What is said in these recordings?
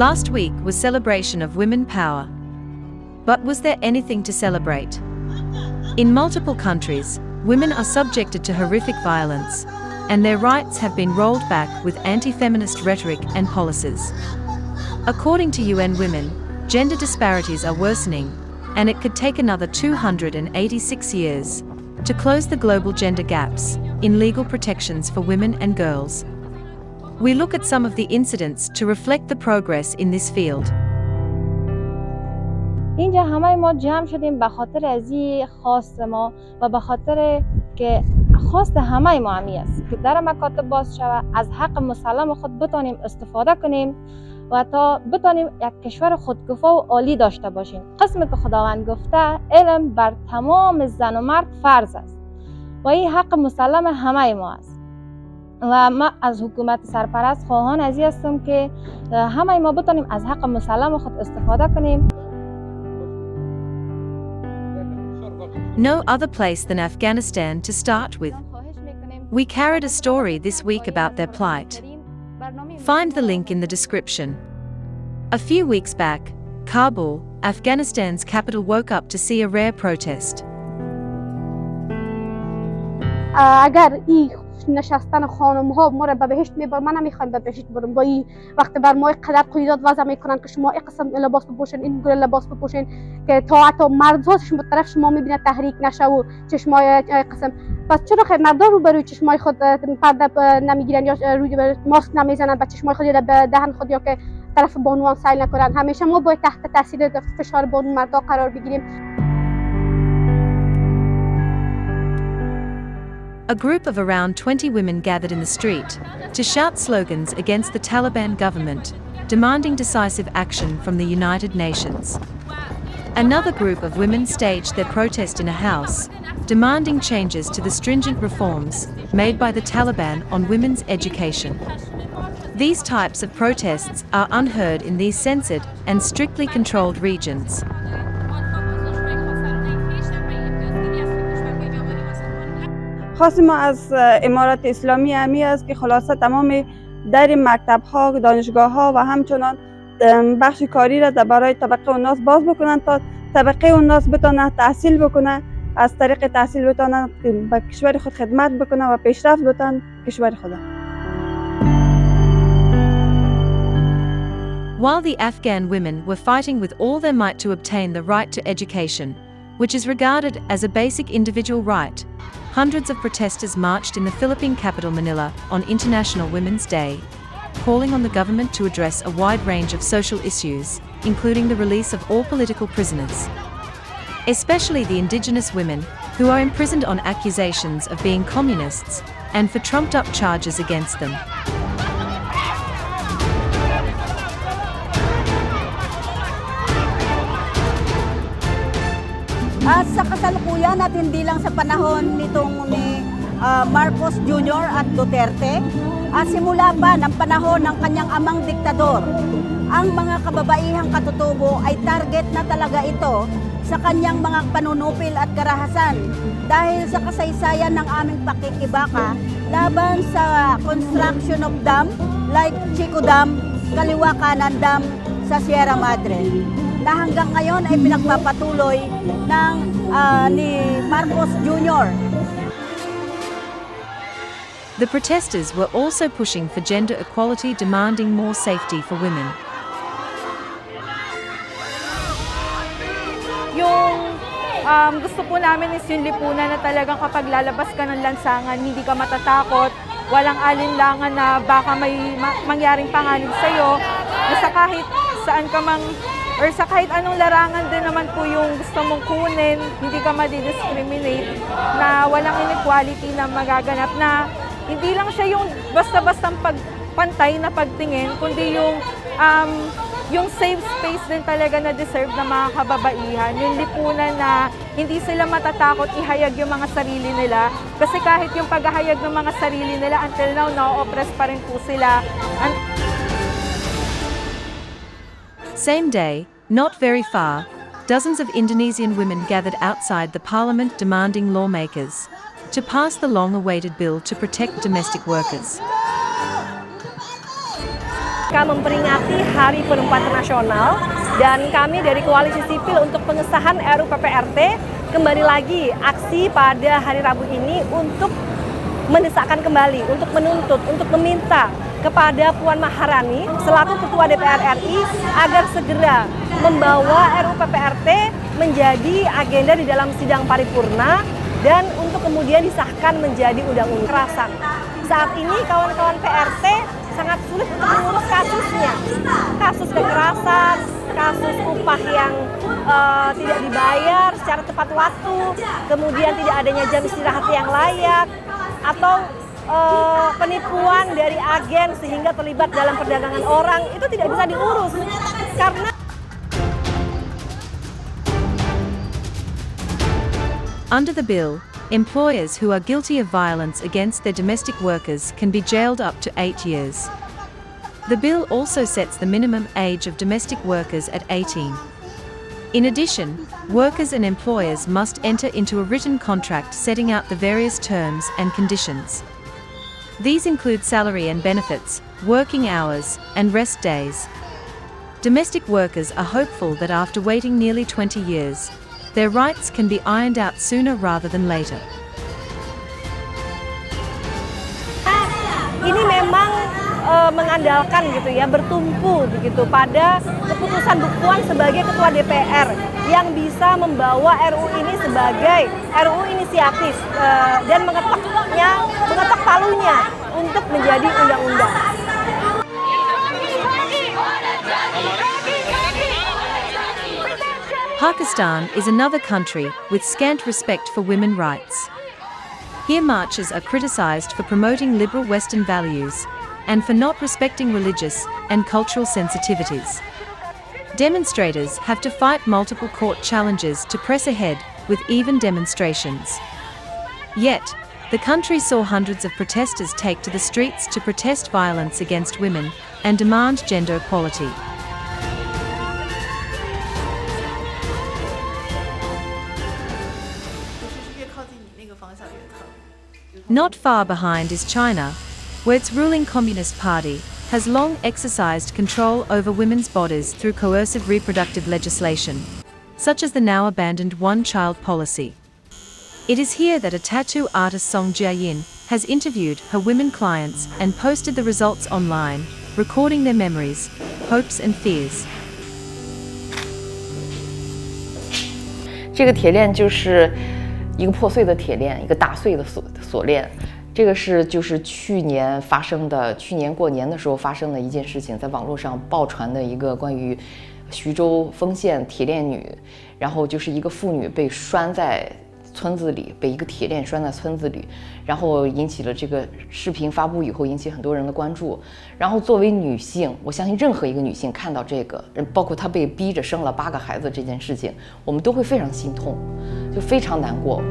Last week was celebration of women power. But was there anything to celebrate? In multiple countries, women are subjected to horrific violence, and their rights have been rolled back with anti-feminist rhetoric and policies. According to UN Women, gender disparities are worsening, and it could take another 286 years to close the global gender gaps in legal protections for women and girls. We look at some of the incidents to reflect the progress in this field. اینجا همه ما جمع شدیم به خاطر از این خواست ما و به خاطر که خواست همه ما همی است که در مکاتب باز شود، از حق مسلم خود بتانیم استفاده کنیم و تا بتانیم یک کشور خودکفا و عالی داشته باشیم. قسمی که خداوند گفته علم بر تمام زن و مرد فرض است و این حق مسلم همه ما است و ما از حکومت سرپرست خواهان از این هستم که همه ما بتانیم از حق مسلم خود استفاده کنیم. No other place than Afghanistan to start with. We carried a story this week about their plight. Find the link in the description. A few weeks back, Kabul, Afghanistan's capital, woke up to see a rare protest. اگر این نشستن خانم ها ما را به بهشت میبرن، من نمیخوایم به بهشت برم. با این وقت بر ما قدر قیودات وضع میکنن که شما این قسم لباس بپوشین، این گونه لباس بپوشین که تا حتی مرد شما طرف شما میبینه تحریک نشه و چشمای قسم. پس چرا خیر مردا رو بروی چشمای خود پرده نمیگیرن یا روی ماسک نمیزنن به چشمای خود یا به دهن خود یا که طرف بانوان سیل نکنن؟ همیشه ما باید تحت تاثیر فشار بانو مردا قرار بگیریم. A group of around 20 women gathered in the street to shout slogans against the Taliban government, demanding decisive action from the United Nations. Another group of women staged their protest in a house, demanding changes to the stringent reforms made by the Taliban on women's education. These types of protests are unheard in these censored and strictly controlled regions. خواست ما از امارت اسلامی همی است که خلاصه تمام در مکتب ها، دانشگاه ها و همچنان بخش کاری را برای طبقه الناس باز بکنن تا طبقه الناس بتونه تحصیل بکنه، از طریق تحصیل بتونه به کشور خود خدمت بکنه و پیشرفت بتونه کشور خود. While the Afghan women were fighting with all their might to obtain the right to education, which is regarded as a basic individual right, hundreds of protesters marched in the Philippine capital Manila on International Women's Day, calling on the government to address a wide range of social issues, including the release of all political prisoners, especially the indigenous women, who are imprisoned on accusations of being communists, and for trumped-up charges against them. At sa kasalukuyan at hindi lang sa panahon nitong ni Marcos Jr. at Duterte, simula pa ng panahon ng kanyang amang diktador, ang mga kababaihang katutubo ay target na talaga ito sa kanyang mga panunupil at karahasan dahil sa kasaysayan ng aming pakikibaka laban sa construction of dam like Chico Dam, Kaliwa Kanan Dam sa Sierra Madre, na hanggang ngayon ay pinagpapatuloy ng ni Marcos Jr. The protesters were also pushing for gender equality, demanding more safety for women. Yung gusto po namin is yung lipunan na talagang kapag lalabas ka ng lansangan, hindi ka matatakot, walang alinlangan na baka may mangyaring panganib sa'yo, basta kahit saan ka mang or sa kahit anong larangan din naman po yung gusto mong kunin, hindi ka madi-discriminate, na walang inequality na magaganap, na hindi lang siya yung basta-bastang pantay na pagtingin, kundi yung safe space din talaga na deserve ng mga kababaihan, yung lipunan na hindi sila matatakot ihayag yung mga sarili nila, kasi kahit yung paghahayag ng mga sarili nila until now, na-oppress pa rin po sila. Same day, not very far, dozens of Indonesian women gathered outside the parliament demanding lawmakers to pass the long-awaited bill to protect domestic workers. rangka memperingati Hari Perempuan Internasional dan kami dari Koalisi Sipil untuk pengesahan RUU PPRT kembali lagi aksi pada hari Rabu ini untuk mendesakkan kembali, untuk menuntut, untuk meminta kepada Puan Maharani selaku Ketua DPR RI agar segera membawa RUU PPRT menjadi agenda di dalam sidang paripurna dan untuk kemudian disahkan menjadi undang-undang kekerasan. Saat ini kawan-kawan PRT sangat sulit untuk mengurus kasusnya. Kasus kekerasan, kasus upah yang tidak dibayar secara tepat waktu, kemudian tidak adanya jam istirahat yang layak, atau penipuan dari agen sehingga terlibat dalam perdagangan orang, itu tidak bisa diurus karena under the bill, employers who are guilty of violence against their domestic workers can be jailed up to 8 years. The bill also sets the minimum age of domestic workers at 18. In addition, workers and employers must enter into a written contract setting out the various terms and conditions. These include salary and benefits, working hours, and rest days. Domestic workers are hopeful that after waiting nearly 20 years, their rights can be ironed out sooner rather than later. Ini memang mengandalkan gitu ya, bertumpu begitu pada keputusan Bu Puan sebagai Ketua DPR yang bisa membawa RUU ini sebagai RUU inisiatif dan mengetok palunya untuk menjadi undang-undang. Pakistan is another country with scant respect for women's rights. Here marches are criticized for promoting liberal Western values and for not respecting religious and cultural sensitivities. Demonstrators have to fight multiple court challenges to press ahead with even demonstrations. Yet, the country saw hundreds of protesters take to the streets to protest violence against women and demand gender equality. Not far behind is China, where its ruling Communist Party has long exercised control over women's bodies through coercive reproductive legislation, such as the now abandoned one-child policy. It is here that a tattoo artist Song Jiayin has interviewed her women clients and posted the results online, recording their memories, hopes and fears. 这个铁链就是一个破碎的铁链，一个打碎的锁链。这个就是去年过年的时候发生的一件事情，在网络上爆传的一个关于徐州丰县铁链女，然后就是一个妇女被拴在村子里，被一个铁链拴在村子里，然后引起了这个视频发布以后引起很多人的关注。然后作为女性，我相信任何一个女性看到这个，包括她被逼着生了8个孩子这件事情，我们都会非常心痛，就非常难过。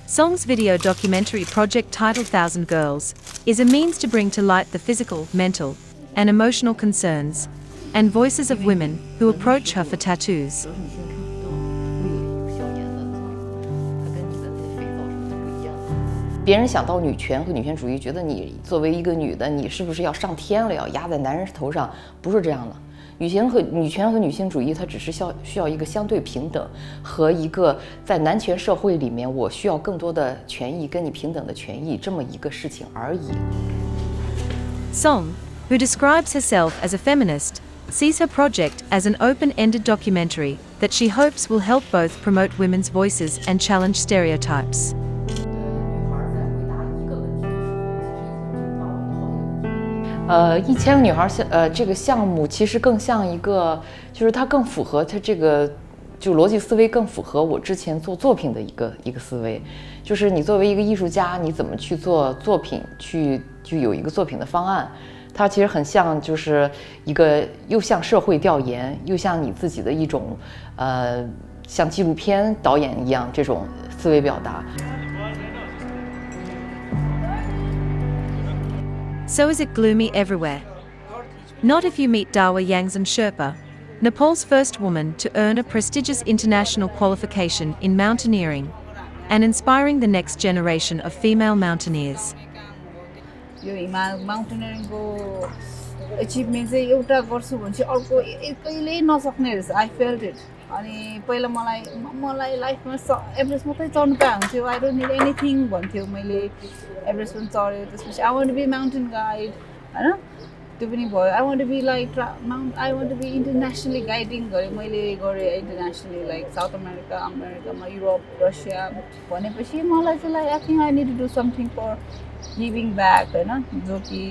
Song's video documentary project titled Thousand Girls is a means to bring to light the physical, mental, and emotional concerns and voices of women who approach her for tattoos. 别人想到女权和女权主义，觉得你作为一个女的，你是不是要上天了，要压在男人头上？不是这样的。女权和女性主义，它只是需要一个相对平等和一个在男权社会里面，我需要更多的权益跟你平等的权益这么一个事情而已。Song, who describes herself as a feminist, sees her project as an open-ended documentary that she hopes will help both promote women's voices and challenge stereotypes. 1000个女孩这个项目其实更像一个，就是它更符合它这个就逻辑思维，更符合我之前做作品的一个思维，就是你作为一个艺术家，你怎么去做作品，就有一个作品的方案。它其实很像，就是一个又像社会调研，又像你自己的一种像纪录片导演一样这种思维表达。So is it gloomy everywhere? Not if you meet Dawa Yangzan Sherpa, Nepal's first woman to earn a prestigious international qualification in mountaineering, and inspiring the next generation of female mountaineers. यो माउन्टेनियरिङको achievement चाहिँ एउटा गर्छु भने चाहिँ अर्को कहिल्यै नसक्ने रहेछ आई फेल्ट इट अनि पहिला मलाई लाइफमा एभरेस्ट मात्रै चढ्नु पाए हुन्थ्यो आई डोन्ट निड एनिथिङ भन्थ्यो मैले एभरेस्ट पनि चढ्यो त्यसपछि I want to be mountain guide होइन त्यो पनि भयो I want to be like I want to be internationally guiding मैले गरेँ इन्टरनेसनली लाइक साउथ अमेरिकामा युरोप रसिया भनेपछि मलाई चाहिँ like I think I need to do something for giving back होइन जो कि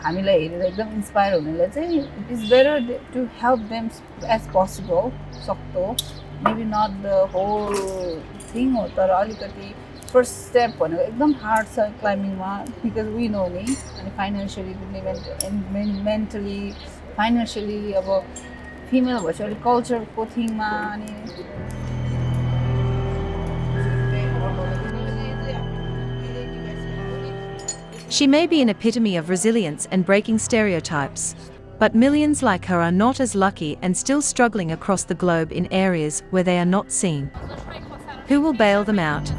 हामीलाई हेरेर एकदम इन्सपायर हुनेलाई चाहिँ it is better to help them as possible सक्दो maybe not the whole thing हो तर अलिकति फर्स्ट स्टेप भनेको एकदम हार्ड छ क्लाइम्बिङमा बिकज वी नो नि अनि फाइनेन्सियली पनि मेन्टली फाइनेन्सियली अब फिमेल भएपछि अलिक कल्चरको थिङमा अनि She may be an epitome of resilience and breaking stereotypes, but millions like her are not as lucky and still struggling across the globe in areas where they are not seen. Who will bail them out?